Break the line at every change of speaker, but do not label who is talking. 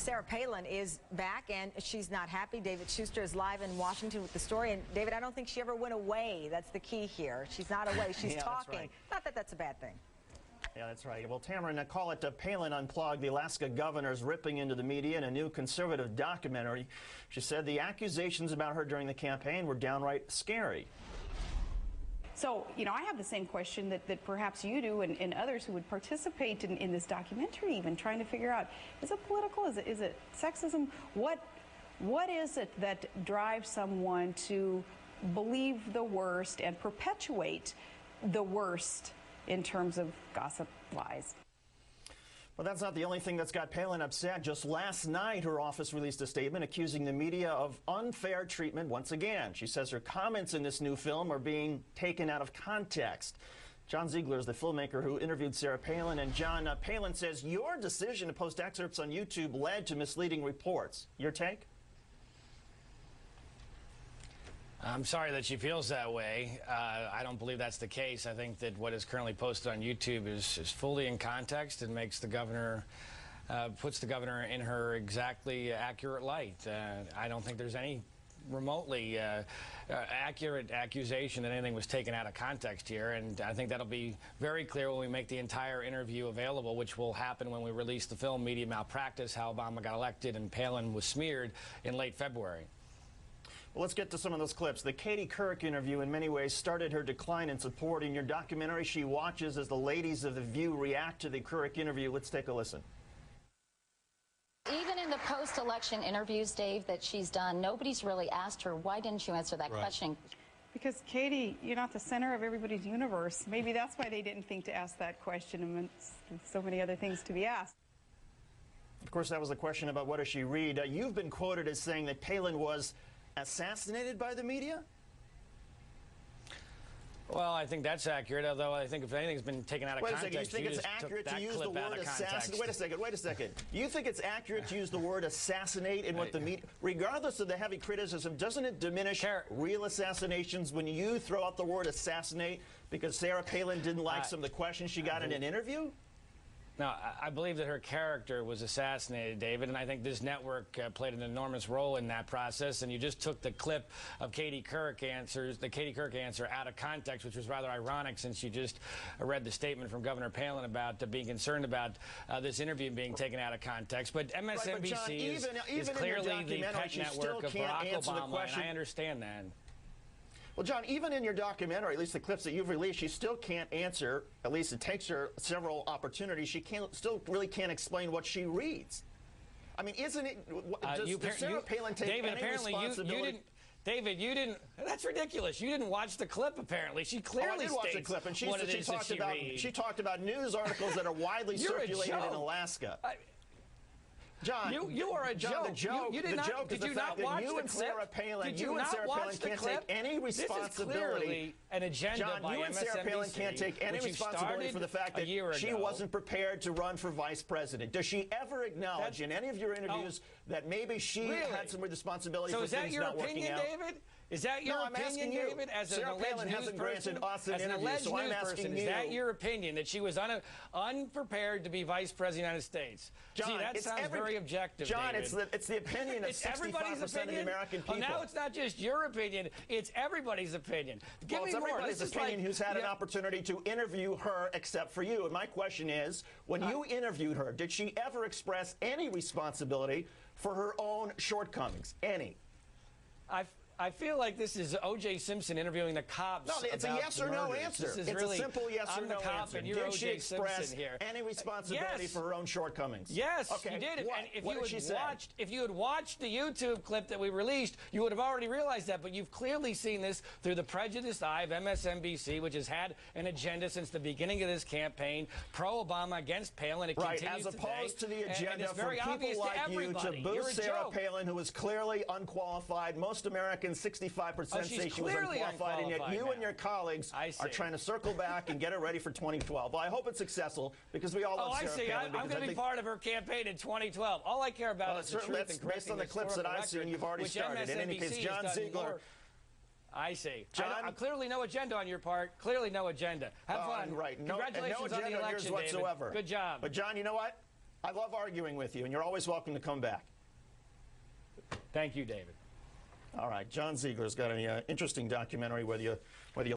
Sarah Palin is back, and she's not happy. David Shuster is live in Washington with the story. And, David, I don't think she ever went away. That's the key here. She's not away. She's
yeah,
talking.
Right.
Not that that's a bad thing.
Yeah, that's right. Well, Tamara, call it Palin Unplugged. The Alaska governor's ripping into the media in a new conservative documentary. She said the accusations about her during the campaign were downright scary.
So, you know, I have the same question that perhaps you do and others who would participate in this documentary, even trying to figure out, is it political? Is it sexism? What is it that drives someone to believe the worst and perpetuate the worst in terms of gossip, lies?
Well, that's not the only thing that's got Palin upset. Just last night, her office released a statement accusing the media of unfair treatment once again. She says her comments in this new film are being taken out of context. John Ziegler is the filmmaker who interviewed Sarah Palin. And John, Palin says your decision to post excerpts on YouTube led to misleading reports. Your take?
I'm sorry that she feels that way. I don't believe that's the case. I think that what is currently posted on YouTube is fully in context and makes the governor, puts the governor in her exactly accurate light. I don't think there's any remotely accurate accusation that anything was taken out of context here, and I think that'll be very clear when we make the entire interview available, which will happen when we release the film Media Malpractice, How Obama Got Elected and Palin Was Smeared in late February.
Well, let's get to some of those clips. The Katie Couric interview in many ways started her decline in support. In your documentary, she watches as the ladies of The View react to the Couric interview. Let's take a listen.
Even in the post-election interviews, Dave, that she's done, nobody's really asked her, why didn't you answer that question?
Because, Katie, you're not the center of everybody's universe. Maybe that's why they didn't think to ask that question amidst so many other things to be asked.
Of course, that was the question about what does she read. You've been quoted as saying that Palin was assassinated by the media?
Well, I think that's accurate, although I think if anything's been taken out of context,
wait a second, you think it's accurate to use the word assassinate? Wait a second. You think it's accurate to use the word assassinate in what the media, regardless of the heavy criticism, doesn't it diminish real assassinations when you throw out the word assassinate because Sarah Palin didn't like some of the questions she got in an interview?
No, I believe that her character was assassinated, David, and I think this network played an enormous role in that process. And you just took the clip of Katie Couric answer out of context, which was rather ironic since you just read the statement from Governor Palin about being concerned about this interview being taken out of context. But MSNBC is clearly the pet network of Barack Obama, and I understand that.
Well, John, even in your documentary, at least the clips that you've released, she still can't answer. At least it takes her several opportunities. She still really can't explain what she reads. I mean, isn't it? Does Sarah Palin take any responsibility?
David, you didn't. That's ridiculous. You didn't watch the clip. Apparently, she clearly
states watch the clip, and she talked about news articles that are widely circulated in Alaska. John,
you are a joke.
The joke is the fact that you and Sarah Palin can't take any responsibility.
This is clearly an agenda by MSNBC. John, you and Sarah Palin can't take any responsibility for the fact that she wasn't prepared to run for vice president. Does she ever acknowledge in any of your interviews that maybe she had some responsibility for things not working out? So is that your opinion, David? Is that your opinion, David? As
Sarah Palin hasn't granted us an interview, so I'm asking you.
Is that your opinion, that she was unprepared to be be President of the United States?
John,
see, that sounds very objective,
John,
David.
it's the opinion of 65% of the American people.
Now it's not just your opinion, it's everybody's opinion.
Give me more. Everybody's opinion who's had an opportunity to interview her except for you. And my question is, when you interviewed her, did she ever express any responsibility for her own shortcomings? Any?
I feel like this is O.J. Simpson interviewing the cops.
No, it's a yes or no answer. It's really, a simple yes or no answer. Did she express any responsibility for her own shortcomings?
Yes,
okay.
you did.
What?
And if you had watched the YouTube clip that we released, you would have already realized that. But you've clearly seen this through the prejudiced eye of MSNBC, which has had an agenda since the beginning of this campaign, pro-Obama against Palin. It continues
as opposed to the agenda
for
people like you to boost Sarah Palin, who is clearly unqualified. Most Americans, 65% say she was unqualified, and yet you and your colleagues are trying to circle back and get her ready for 2012. Well, I hope it's successful because we all love Sarah Palin.
I'm going to be part of her campaign in 2012. All I care about is the truth and correcting
based on the clips that I've seen, you've already started. In any case, John Ziegler.
I see.
John,
clearly no agenda on your part. Clearly no agenda. Have fun.
Right.
Congratulations
no agenda
on the election,
whatsoever.
David. Good job.
But John, you know what? I love arguing with you, and you're always welcome to come back.
Thank you, David.
All right, John Ziegler's got an interesting documentary, whether you